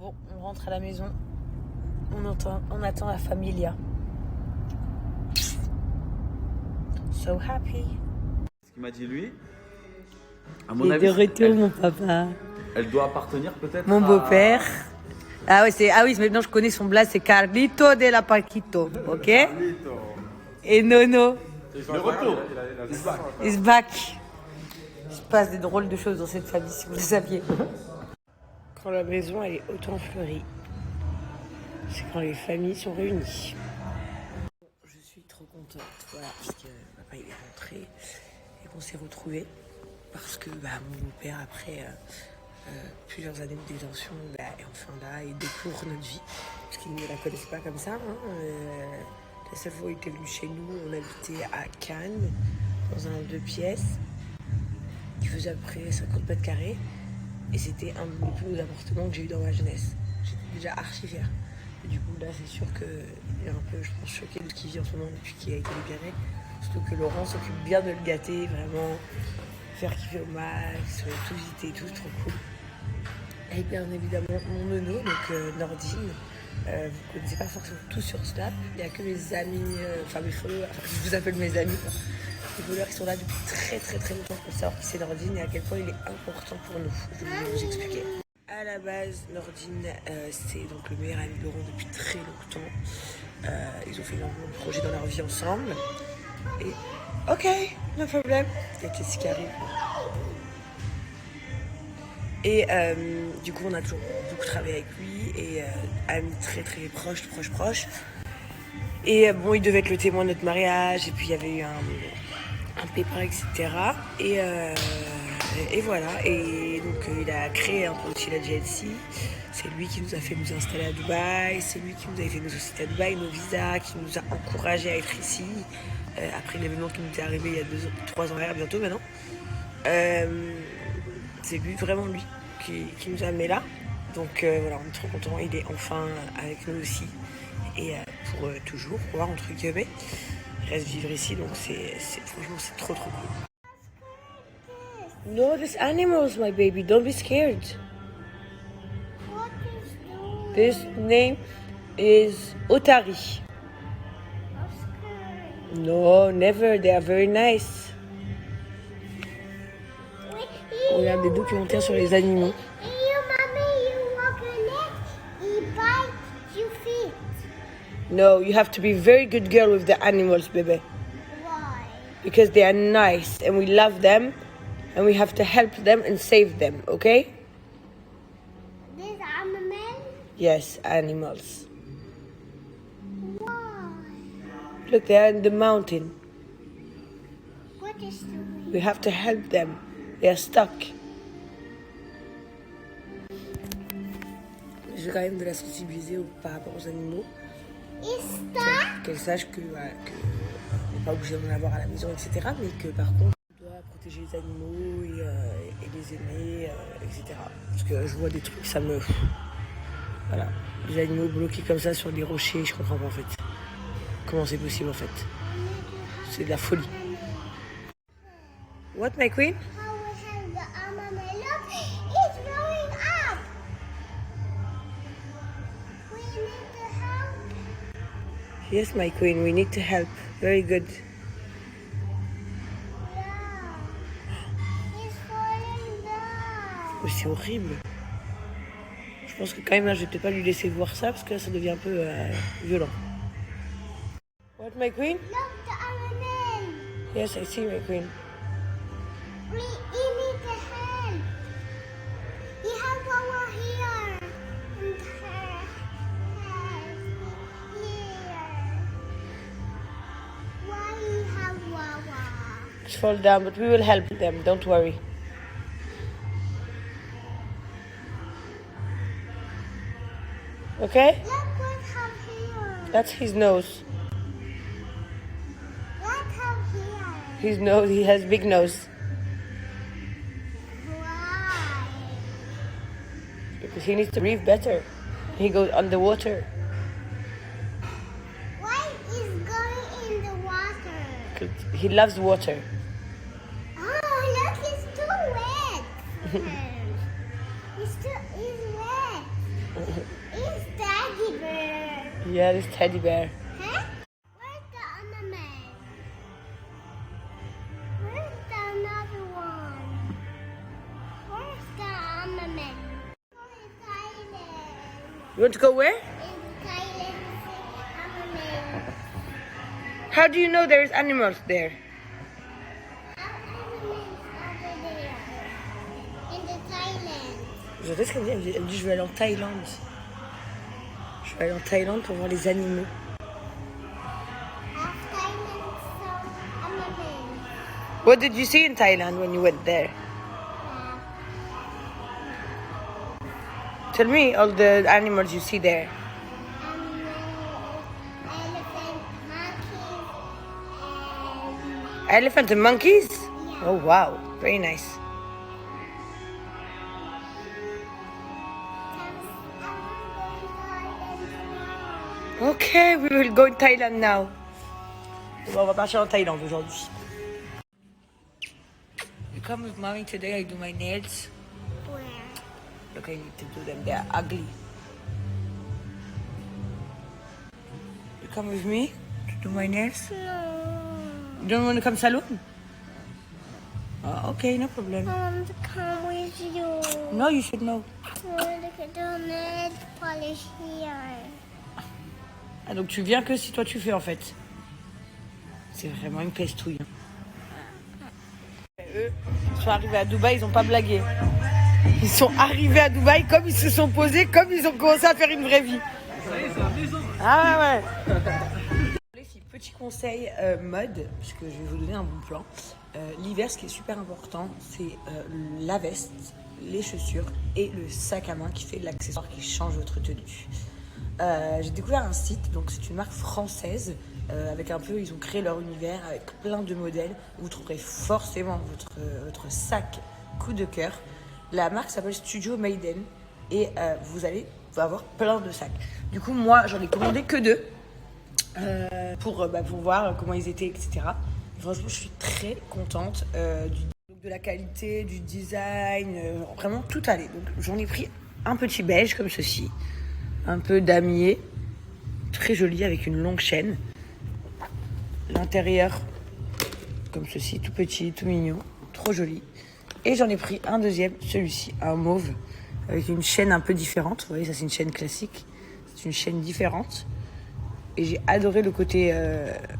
Bon, on rentre à la maison. On attend la familia. So happy. Ce qu'il m'a dit lui, à mon Il est avis, de retour, mon papa. elle doit appartenir peut-être Mon beau-père. Ah oui, maintenant je connais son blaze, c'est Carlito de la Paquito, ok? Et Nono. Le retour. Is back. Il se passe des drôles de choses dans cette famille, si vous le saviez. Quand la maison elle est autant fleurie, c'est quand les familles sont réunies. Je suis trop contente, voilà, parce que papa il est rentré et qu'on s'est retrouvés. Parce que mon beau-père, après plusieurs années de détention, est enfin là et découvre notre vie. Parce qu'il ne la connaissait pas comme ça. La seule fois où il était venu chez nous, on habitait à Cannes, dans un 2 pièces, qui faisait à peu près 50 mètres carrés. Et c'était un des plus beaux appartements que j'ai eu dans ma jeunesse. J'étais déjà archi fière. Et du coup, là, c'est sûr qu'il est un peu, je pense, choqué de ce qu'il vit en ce moment depuis qu'il a été libéré. Surtout que Laurent s'occupe bien de le gâter, vraiment. Faire kiffer au max, tout visiter et tout, c'est trop cool. Et bien évidemment, mon nono, donc Nordine. Vous ne connaissez pas forcément tous sur Snap. Il n'y a que mes amis, mes followers, je vous appelle mes amis, quoi. Les followers qui sont là depuis très très très longtemps pour savoir qui c'est Nordine et à quel point il est important pour nous. Je vais vous expliquer. À la base, Nordine, c'est donc le meilleur ami de Laurent depuis très longtemps. Ils ont fait énormément de projets dans leur vie ensemble. Et ok, no problème. Il y a Cassie qui arrive. Et du coup, on a toujours beaucoup travaillé avec lui et amis très très proches. Et bon, il devait être le témoin de notre mariage et puis il y avait eu un pépin, etc. Et voilà. Et donc, il a créé un peu aussi la GLC. C'est lui qui nous a fait nous installer à Dubaï. C'est lui qui nous a fait nos sociétés à Dubaï, nos visas, qui nous a encouragés à être ici. Après l'événement qui nous est arrivé il y a 3 ans bientôt maintenant. C'est lui, vraiment lui, qui nous a amenés là. Donc voilà, on est trop contents. Il est enfin avec nous aussi. Et pour toujours, quoi, entre guillemets. Il reste vivre ici, donc franchement, c'est trop cool. No, there's animals, my baby. Don't be scared. What is doing? This name is Otari. I'm scared. No, never. They are very nice. On regarde des documentaires sur les animaux. No, you have to be a very good girl with the animals, baby. Why? Because they are nice and we love them and we have to help them and save them, okay? This animal? Yes, animals. Why? Look, they are in the mountain. What is doing? We have to help them. They are stuck. Je vais quand même de la sensibiliser par rapport aux animaux. Is that? Qu'elle sache que on n'est pas obligé d'en avoir à la maison, etc. Mais que par contre, on doit protéger les animaux et les aimer, etc. Parce que je vois des trucs, ça me... Voilà. Les animaux bloqués comme ça sur des rochers, je comprends pas en fait. Comment c'est possible en fait? C'est de la folie. What, my queen? How we have the animal? Look, it's growing up. We need to help. Yes, my queen, we need to help. Very good. Yeah. It's falling down. Mais c'est horrible. Je pense que quand même là, je vais peut-être pas lui laisser voir ça parce que là, ça devient un peu violent. What, my queen? Look, the animal. Yes, I see, my queen. We need to help. We have power here. And here. Why we have Wawa? Just fall down, but we will help them. Don't worry. Okay? Look what have here. That's his nose. What have here. His nose, he has big nose. Why? Because he needs to breathe better. He goes underwater. Why is going in the water? 'Cause he loves water. Oh, look, it's too wet. It's wet. Yeah, this teddy bear. Huh? Where's the other man? Where's the another one? Where's the other man? Where's Thailand? You want to go where? In Thailand, other man. How do you know there's animals there? Other man's over there. In the Thailand. J'entends ce qu'elle me dit. Elle me dit je vais aller en Thaïlande. Je vais aller en Thaïlande pour voir les animaux. Thailand, some other man. What did you see in Thailand when you went there? Tell me all the animals you see there. Elephant, monkeys, and Elephant and monkeys? Oh wow, very nice. Okay, we will go in Thailand now. Bon, on va partir en Thaïlande aujourd'hui. You come with mommy today, I do my nails. where? Look, I need to do them, they're ugly. You come with me to do my nails? No. You don't want to come salon? Oh, okay, no problem. I want to come with you. No, you should know. I want to get the nail polish here. Ah, donc tu viens que si toi tu fais en fait. C'est vraiment une pestouille. Eux, ils sont arrivés à Dubaï, ils ont pas blagué. Ils sont arrivés à Dubaï comme ils se sont posés, comme ils ont commencé à faire une vraie vie. Ça y est, c'est la maison. Ah ouais. Les filles, petit conseil mode, puisque je vais vous donner un bon plan. L'hiver, ce qui est super important, c'est la veste, les chaussures et le sac à main qui fait l'accessoire qui change votre tenue. J'ai découvert un site, donc c'est une marque française, avec un peu, ils ont créé leur univers avec plein de modèles. Vous trouverez forcément votre sac coup de cœur. La marque s'appelle Studio Maiden et vous allez avoir plein de sacs. Du coup, moi, j'en ai commandé que 2 pour voir comment ils étaient, etc. Et franchement, je suis très contente de la qualité, du design, vraiment tout allait. Donc, j'en ai pris un petit beige comme ceci. Un peu damier, très joli avec une longue chaîne. L'intérieur, comme ceci, tout petit, tout mignon, trop joli. Et j'en ai pris un deuxième, celui-ci, un mauve, avec une chaîne un peu différente. Vous voyez, ça c'est une chaîne classique, c'est une chaîne différente. Et j'ai adoré le côté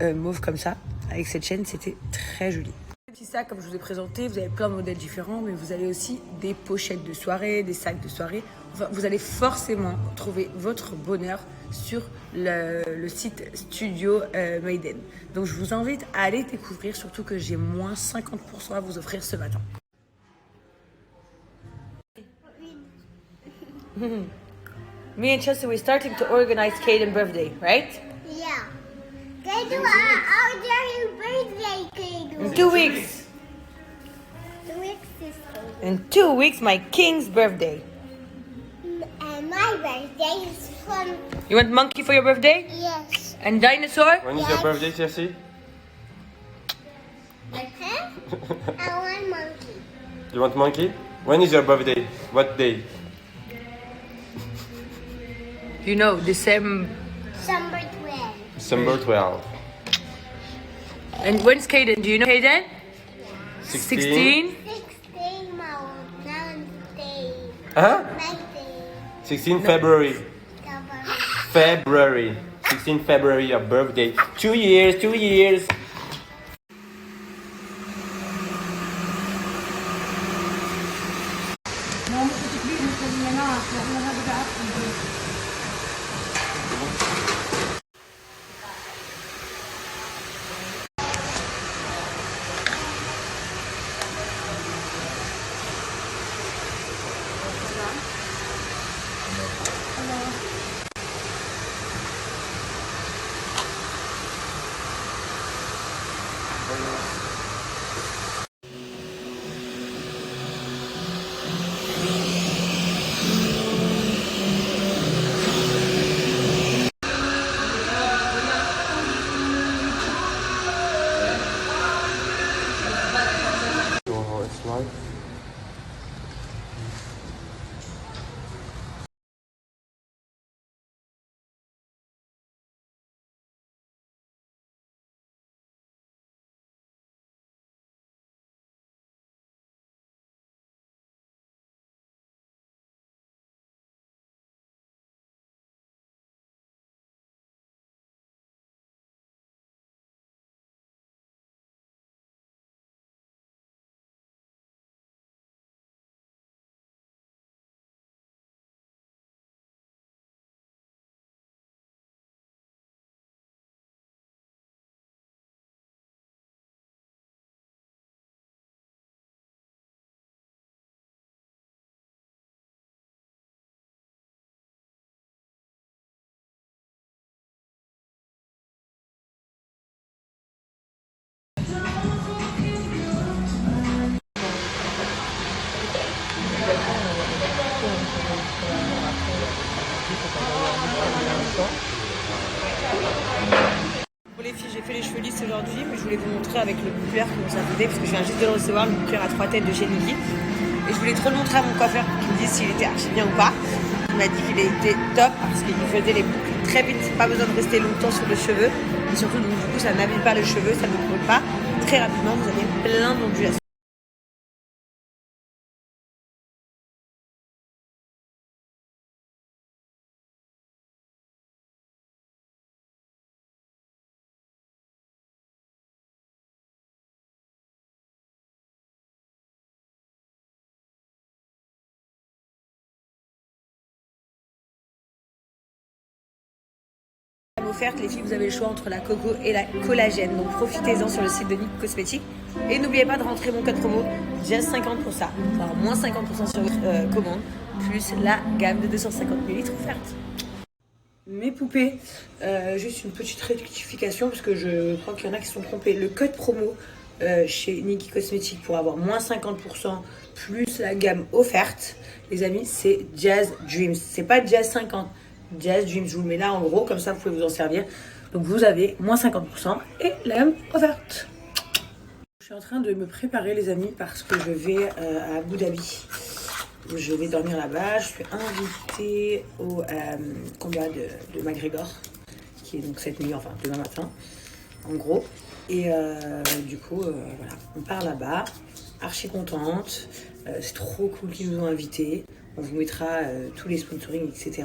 mauve comme ça, avec cette chaîne, c'était très joli. Petit sac, comme je vous ai présenté, vous avez plein de modèles différents, mais vous avez aussi des pochettes de soirée, des sacs de soirée. Enfin, vous allez forcément trouver votre bonheur sur le site Studio Maiden. Donc je vous invite à aller découvrir, surtout que j'ai moins 50% à vous offrir ce matin. Me and Chelsea, we're starting to organize Caden's birthday, right? Yeah. They do our birthday cake. In 2 weeks. 2 weeks is In 2 weeks, my king's birthday. and my birthday is from You want monkey for your birthday? yes. And dinosaur? When is your birthday, Chelsea? Huh? I want monkey. You want monkey? When is your birthday? What day? You know, December. December 12. December 12. And when's Caden? Do you know Caden? 16? 16 my birthday. Huh? Birthday. 16 February. December. February. 16 February, your birthday. 2 years, 2 years. test aujourd'hui, mais je voulais vous montrer avec le boucleur comment ça faisait, parce que je viens juste de le recevoir, le boucleur à 3 têtes de chez Niki. Et je voulais trop le montrer à mon coiffeur pour qu'il me dise s'il était archi bien ou pas. Il m'a dit qu'il était top parce qu'il faisait les boucles très vite, pas besoin de rester longtemps sur le cheveu. Et surtout, donc, du coup, ça n'abîme pas le cheveu, ça ne vous brûle pas. Très rapidement, vous avez plein d'ondulations. Offerte, les filles, vous avez le choix entre la coco et la collagène, donc profitez-en sur le site de Niki Cosmétiques et n'oubliez pas de rentrer mon code promo JAZ50 pour ça, enfin moins 50% sur votre commande, plus la gamme de 250 ml offerte. Mes poupées, juste une petite rectification parce que je crois qu'il y en a qui se sont trompés. Le code promo chez Niki Cosmétiques pour avoir moins 50% plus la gamme offerte, les amis, c'est Jazz Dreams, c'est pas Jazz 50. Jazz Dreams, je vous le mets là en gros, comme ça vous pouvez vous en servir. Donc vous avez moins 50% et la gamme offerte. Je suis en train de me préparer les amis parce que je vais à Abu Dhabi. Je vais dormir là-bas, je suis invitée au combat de McGregor, qui est donc cette nuit, enfin demain matin, en gros. Et du coup, voilà, on part là-bas, archi contente, c'est trop cool qu'ils nous ont invités. On vous mettra tous les sponsorings, etc.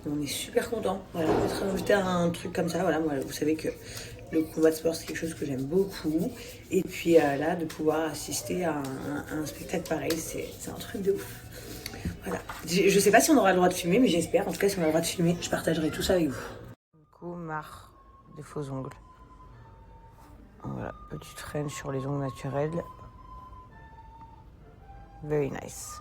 On est super contents. Voilà, on peut invité à un truc comme ça. Voilà, moi, vous savez que le combat de sport, c'est quelque chose que j'aime beaucoup. Et puis là, de pouvoir assister à un spectacle pareil, c'est un truc de ouf. Voilà. Je sais pas si on aura le droit de filmer, mais j'espère. En tout cas, si on a le droit de filmer, je partagerai tout ça avec vous. Du coup, marre de faux ongles. Voilà, petite traîne sur les ongles naturels. Very nice.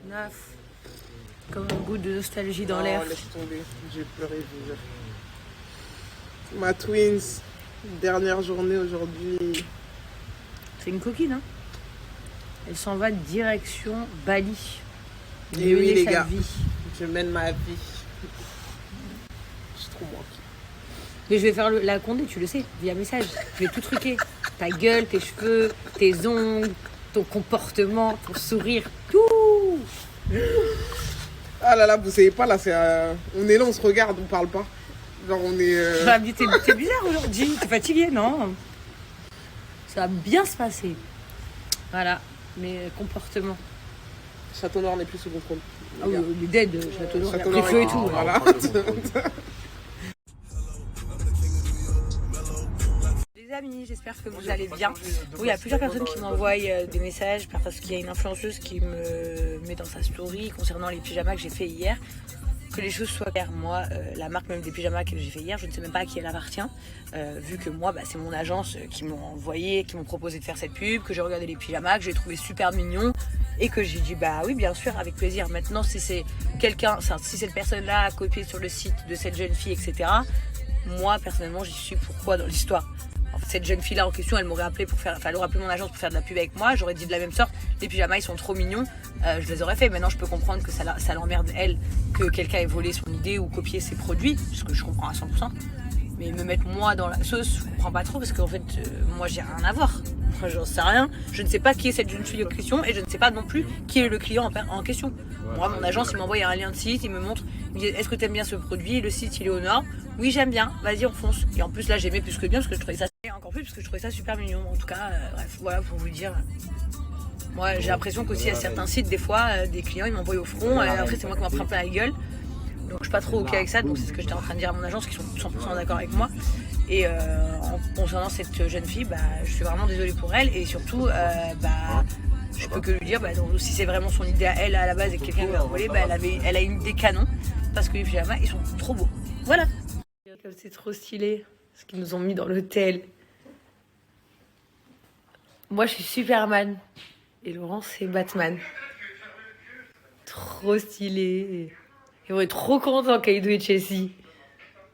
Neuf. Comme un goût de nostalgie dans l'air. Laisse tomber, j'ai pleuré déjà. Ma twins, dernière journée aujourd'hui. C'est une coquine, hein. Elle s'en va direction Bali. Et oui les gars, vie. je mène ma vie. Je suis trop manquée. Mais je vais faire la condé, tu le sais, via message. Je vais tout truquer. Ta gueule, tes cheveux, tes ongles, ton comportement, ton sourire, tout. Ah là là, vous savez pas là, c'est on est là, on se regarde, on parle pas. Genre on est. Je vais me dire, t'es bizarre aujourd'hui, t'es fatiguée, non? Ça va bien se passer. Voilà, mes comportements. Château Noir n'est plus sous contrôle. Ah oui, les dead, Château Noir, Château les Noir feux et est- tout. Voilà. Les amis, j'espère que vous allez bien. Oui, il y a plusieurs personnes qui m'envoient des messages parce qu'il y a une influenceuse qui me met dans sa story concernant les pyjamas que j'ai fait hier. Que les choses soient claires. Moi, la marque même des pyjamas que j'ai fait hier, je ne sais même pas à qui elle appartient. Vu que moi, c'est mon agence qui m'ont envoyé, qui m'ont proposé de faire cette pub, que j'ai regardé les pyjamas, que j'ai trouvé super mignons et que j'ai dit bah oui, bien sûr, avec plaisir. Maintenant, si c'est quelqu'un, si cette personne-là a copié sur le site de cette jeune fille, etc. Moi, personnellement, j'y suis pourquoi dans l'histoire. Cette jeune fille là en question, elle m'aurait appelé pour faire, elle aurait appelé mon agence pour faire de la pub avec moi. J'aurais dit de la même sorte, les pyjamas ils sont trop mignons, je les aurais fait. Maintenant je peux comprendre que ça l'emmerde elle, que quelqu'un ait volé son idée ou copié ses produits, ce que je comprends à 100%. Mais me mettre moi dans la sauce, je comprends pas trop parce qu'en fait moi j'ai rien à voir. Moi, j'en sais rien, je ne sais pas qui est cette jeune fille en question et je ne sais pas non plus qui est le client en question. Moi mon agence il m'envoie un lien de site, il me montre, il me dit est-ce que tu aimes bien ce produit, le site il est aux normes. Oui j'aime bien, vas-y on fonce. Et en plus là j'aimais plus que bien parce que je trouvais ça encore plus parce que je trouvais ça super mignon. En tout cas bref voilà pour vous dire. Moi j'ai l'impression qu'aussi à certains sites des fois des clients ils m'envoient au front et après c'est moi qui m'en prends plein la gueule. Donc je suis pas trop ok avec ça, donc c'est ce que j'étais en train de dire à mon agence qui sont 100% d'accord avec moi. Et en concernant cette jeune fille, je suis vraiment désolée pour elle et surtout je peux que lui dire donc, si c'est vraiment son idée à elle à la base et que quelqu'un lui a volé, elle a une idée canon parce que les pyjamas ils sont trop beaux. Voilà. C'est trop stylé ce qu'ils nous ont mis dans l'hôtel. Moi je suis Superman et Laurent c'est Batman. Trop Trop stylé. Ils vont être trop contents, Kaido et Chelsea.